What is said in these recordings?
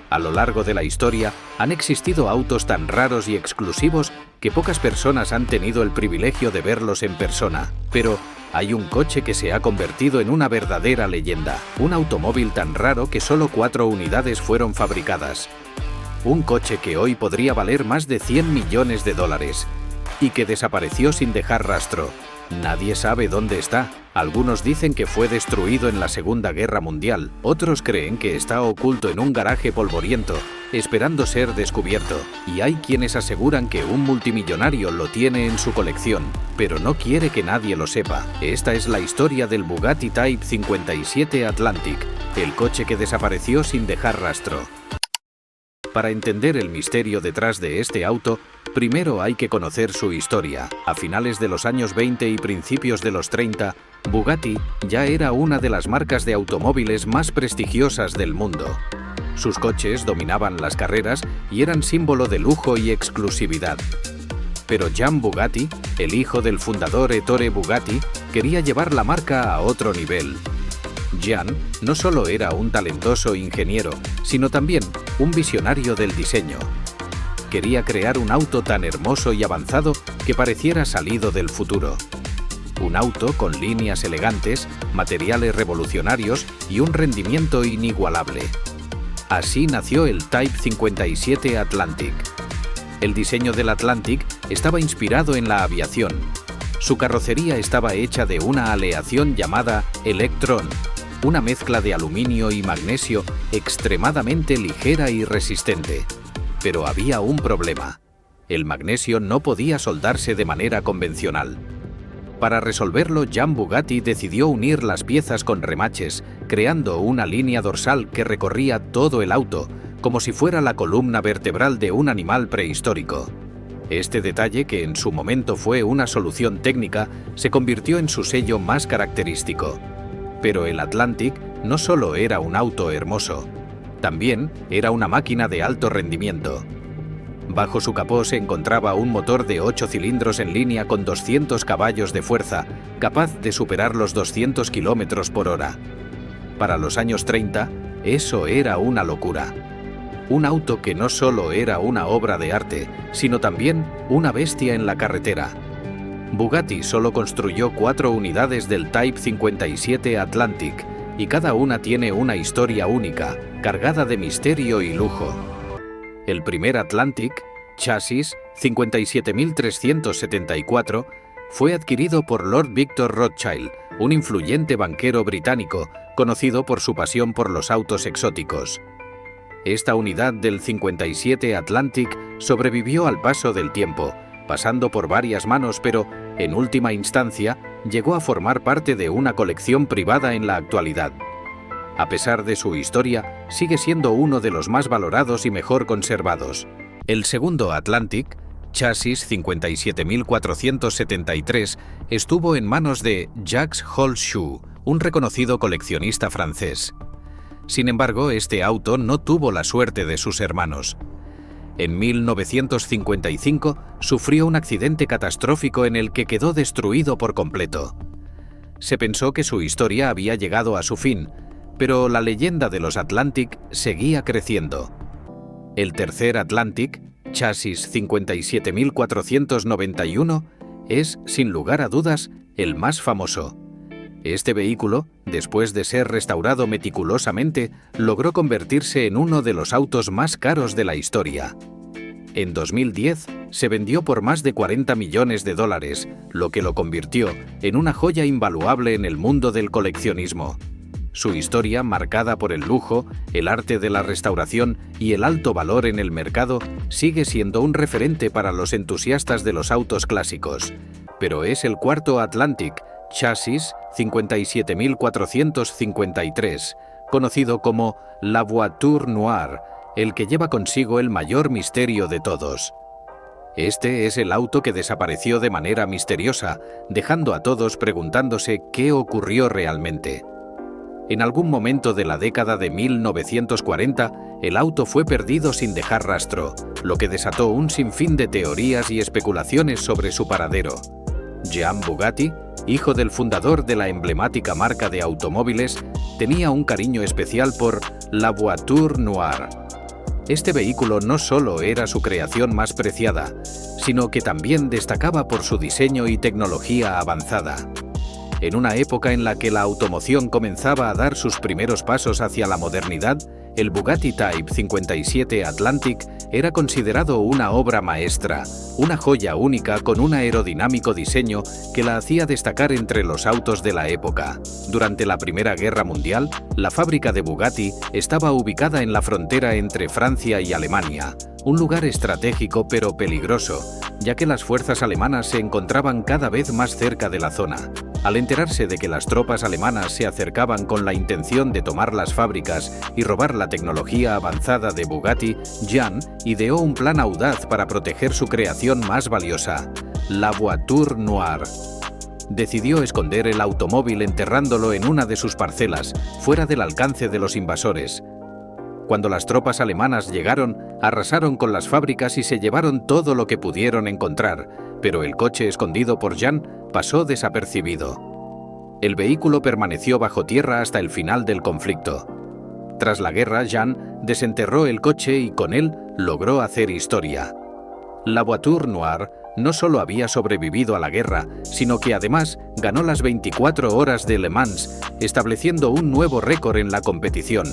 A lo largo de la historia han existido autos tan raros y exclusivos que pocas personas han tenido el privilegio de verlos en persona. Pero hay un coche que se ha convertido en una verdadera leyenda. Un automóvil tan raro que solo 4 unidades fueron fabricadas. Un coche que hoy podría valer más de 100 millones de dólares. Y que desapareció sin dejar rastro. Nadie sabe dónde está. Algunos dicen que fue destruido en la Segunda Guerra Mundial. Otros creen que está oculto en un garaje polvoriento, esperando ser descubierto. Y hay quienes aseguran que un multimillonario lo tiene en su colección, pero no quiere que nadie lo sepa. Esta es la historia del Bugatti Type 57 Atlantic, el coche que desapareció sin dejar rastro. Para entender el misterio detrás de este auto, primero hay que conocer su historia. A finales de los años 20 y principios de los 30, Bugatti ya era una de las marcas de automóviles más prestigiosas del mundo. Sus coches dominaban las carreras y eran símbolo de lujo y exclusividad. Pero Jean Bugatti, el hijo del fundador Ettore Bugatti, quería llevar la marca a otro nivel. Jean no solo era un talentoso ingeniero, sino también un visionario del diseño. Quería crear un auto tan hermoso y avanzado que pareciera salido del futuro. Un auto con líneas elegantes, materiales revolucionarios y un rendimiento inigualable. Así nació el Type 57 Atlantic. El diseño del Atlantic estaba inspirado en la aviación. Su carrocería estaba hecha de una aleación llamada Electron, una mezcla de aluminio y magnesio extremadamente ligera y resistente. Pero había un problema. El magnesio no podía soldarse de manera convencional. Para resolverlo, Jean Bugatti decidió unir las piezas con remaches, creando una línea dorsal que recorría todo el auto, como si fuera la columna vertebral de un animal prehistórico. Este detalle, que en su momento fue una solución técnica, se convirtió en su sello más característico. Pero el Atlantic no solo era un auto hermoso, también era una máquina de alto rendimiento. Bajo su capó se encontraba un motor de 8 cilindros en línea con 200 caballos de fuerza, capaz de superar los 200 km por hora. Para los años 30, eso era una locura. Un auto que no solo era una obra de arte, sino también una bestia en la carretera. Bugatti solo construyó 4 unidades del Type 57 Atlantic, y cada una tiene una historia única, cargada de misterio y lujo. El primer Atlantic, chasis 57374, fue adquirido por Lord Victor Rothschild, un influyente banquero británico, conocido por su pasión por los autos exóticos. Esta unidad del 57 Atlantic sobrevivió al paso del tiempo, pasando por varias manos, pero, en última instancia, llegó a formar parte de una colección privada en la actualidad. A pesar de su historia, sigue siendo uno de los más valorados y mejor conservados. El segundo Atlantic, chasis 57473, estuvo en manos de Jacques Holschuh, un reconocido coleccionista francés. Sin embargo, este auto no tuvo la suerte de sus hermanos. En 1955 sufrió un accidente catastrófico en el que quedó destruido por completo. Se pensó que su historia había llegado a su fin, pero la leyenda de los Atlantic seguía creciendo. El tercer Atlantic, chasis 57491, es, sin lugar a dudas, el más famoso. Este vehículo, después de ser restaurado meticulosamente, logró convertirse en uno de los autos más caros de la historia. En 2010 se vendió por más de 40 millones de dólares, lo que lo convirtió en una joya invaluable en el mundo del coleccionismo. Su historia, marcada por el lujo, el arte de la restauración y el alto valor en el mercado, sigue siendo un referente para los entusiastas de los autos clásicos. Pero es el cuarto Atlantic, chasis 57453, conocido como La Voiture Noire, el que lleva consigo el mayor misterio de todos. Este es el auto que desapareció de manera misteriosa, dejando a todos preguntándose qué ocurrió realmente. En algún momento de la década de 1940, el auto fue perdido sin dejar rastro, lo que desató un sinfín de teorías y especulaciones sobre su paradero. Jean Bugatti, hijo del fundador de la emblemática marca de automóviles, tenía un cariño especial por La Voiture Noire. Este vehículo no solo era su creación más preciada, sino que también destacaba por su diseño y tecnología avanzada. En una época en la que la automoción comenzaba a dar sus primeros pasos hacia la modernidad, el Bugatti Type 57 Atlantic era considerado una obra maestra, una joya única con un aerodinámico diseño que la hacía destacar entre los autos de la época. Durante la Primera Guerra Mundial, la fábrica de Bugatti estaba ubicada en la frontera entre Francia y Alemania, un lugar estratégico pero peligroso, ya que las fuerzas alemanas se encontraban cada vez más cerca de la zona. Al enterarse de que las tropas alemanas se acercaban con la intención de tomar las fábricas y robar la tecnología avanzada de Bugatti, Jean ideó un plan audaz para proteger su creación más valiosa, la Voiture Noire. Decidió esconder el automóvil enterrándolo en una de sus parcelas, fuera del alcance de los invasores. Cuando las tropas alemanas llegaron, arrasaron con las fábricas y se llevaron todo lo que pudieron encontrar, pero el coche escondido por Jean pasó desapercibido. El vehículo permaneció bajo tierra hasta el final del conflicto. Tras la guerra, Jean desenterró el coche y con él logró hacer historia. La Voiture Noire no solo había sobrevivido a la guerra, sino que además ganó las 24 horas de Le Mans, estableciendo un nuevo récord en la competición.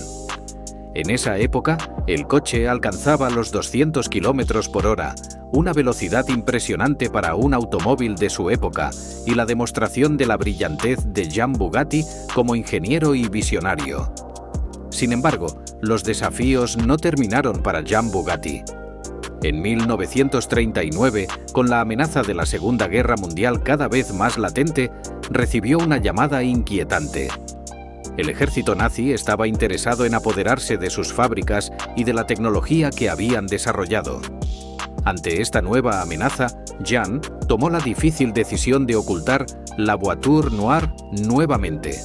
En esa época, el coche alcanzaba los 200 km por hora, una velocidad impresionante para un automóvil de su época y la demostración de la brillantez de Jean Bugatti como ingeniero y visionario. Sin embargo, los desafíos no terminaron para Jean Bugatti. En 1939, con la amenaza de la Segunda Guerra Mundial cada vez más latente, recibió una llamada inquietante. El ejército nazi estaba interesado en apoderarse de sus fábricas y de la tecnología que habían desarrollado. Ante esta nueva amenaza, Jean tomó la difícil decisión de ocultar la Voiture Noire nuevamente.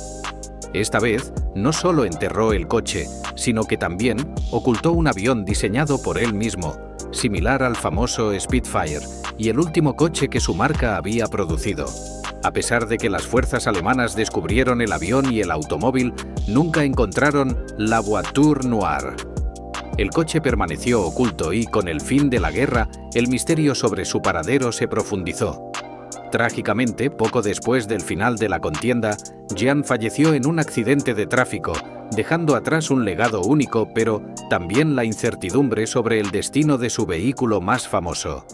Esta vez, no solo enterró el coche, sino que también ocultó un avión diseñado por él mismo, similar al famoso Spitfire, y el último coche que su marca había producido. A pesar de que las fuerzas alemanas descubrieron el avión y el automóvil, nunca encontraron la Voiture Noire. El coche permaneció oculto y, con el fin de la guerra, el misterio sobre su paradero se profundizó. Trágicamente, poco después del final de la contienda, Jean falleció en un accidente de tráfico, dejando atrás un legado único, pero también la incertidumbre sobre el destino de su vehículo más famoso.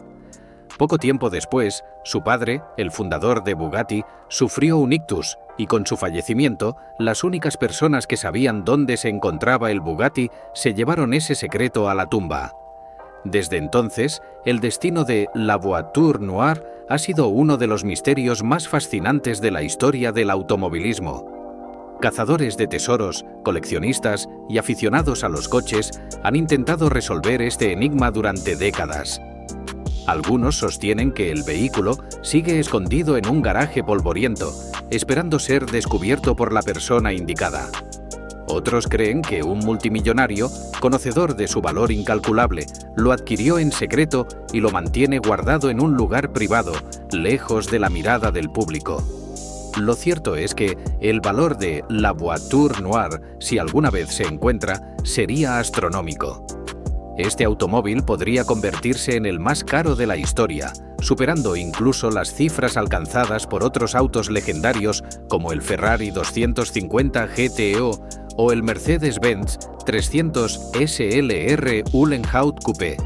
Poco tiempo después, su padre, el fundador de Bugatti, sufrió un ictus y con su fallecimiento, las únicas personas que sabían dónde se encontraba el Bugatti se llevaron ese secreto a la tumba. Desde entonces, el destino de la Voiture Noire ha sido uno de los misterios más fascinantes de la historia del automovilismo. Cazadores de tesoros, coleccionistas y aficionados a los coches han intentado resolver este enigma durante décadas. Algunos sostienen que el vehículo sigue escondido en un garaje polvoriento, esperando ser descubierto por la persona indicada. Otros creen que un multimillonario, conocedor de su valor incalculable, lo adquirió en secreto y lo mantiene guardado en un lugar privado, lejos de la mirada del público. Lo cierto es que el valor de la Voiture Noire, si alguna vez se encuentra, sería astronómico. Este automóvil podría convertirse en el más caro de la historia, superando incluso las cifras alcanzadas por otros autos legendarios como el Ferrari 250 GTO o el Mercedes-Benz 300 SLR Uhlenhaut Coupé.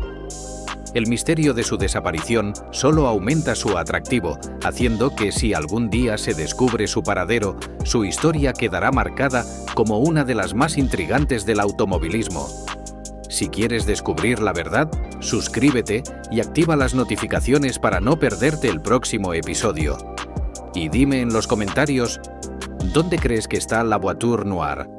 El misterio de su desaparición solo aumenta su atractivo, haciendo que si algún día se descubre su paradero, su historia quedará marcada como una de las más intrigantes del automovilismo. Si quieres descubrir la verdad, suscríbete y activa las notificaciones para no perderte el próximo episodio. Y dime en los comentarios, ¿dónde crees que está la Voiture Noire?